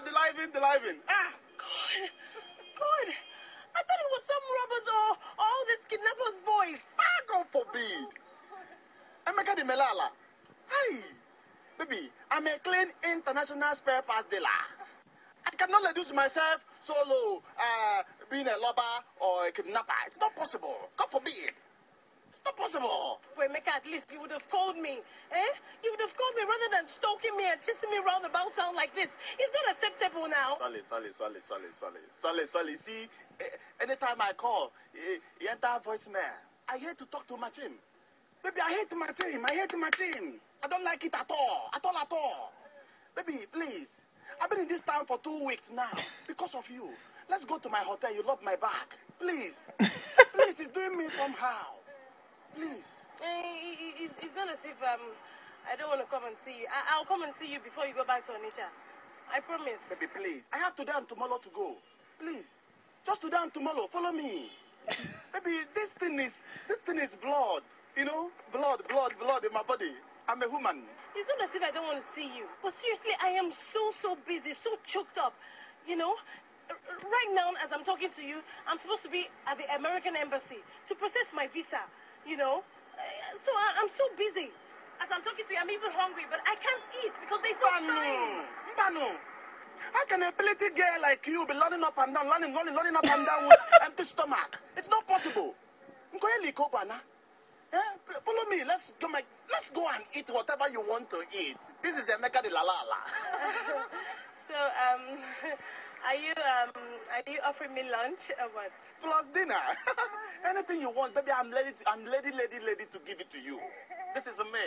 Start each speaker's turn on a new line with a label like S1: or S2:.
S1: the living. Ah!
S2: God. I thought it was some robbers or all these kidnappers' boys.
S1: Ah, God forbid. Emeka de Melala. Hey, baby, I'm a clean international spare parts dealer. I cannot reduce myself solo, being a robber or a kidnapper. It's not possible. God forbid. It's not possible.
S2: Wait, Emeka, at least you would have called me. Eh? You would have called me rather than stalking me and chasing me round about town like this. It's not acceptable now.
S1: Solly. See, anytime I call, he enter voicemail. I hate to talk to my team. Baby, I hate my team. I don't like it at all. Baby, please. I've been in this town for 2 weeks now because of you. Let's go to my hotel. You love my back. Please. Please, it's doing me somehow. Please.
S2: It's not as if I don't want to come and see you. I'll come and see you before you go back to Onitsha. I promise.
S1: Baby, please. I have today and tomorrow to go. Please. Just today and tomorrow. Follow me. Baby, this thing is blood. You know? Blood in my body. I'm a woman.
S2: It's not as if I don't want to see you. But seriously, I am so busy, so choked up. You know? Right now, as I'm talking to you, I'm supposed to be at the American Embassy to process my visa. You know? So I'm so busy. As I'm talking to you, I'm even hungry, but I can't eat because there's no time.
S1: Mbano. How can a pretty girl like you be running up and down with empty stomach? It's not possible. Follow me. Let's go and eat whatever you want to eat. This is Emeka de Lalala.
S2: So, are you offering me lunch or what?
S1: Plus dinner. Anything you want, baby. I'm ready to give it to you. This is me.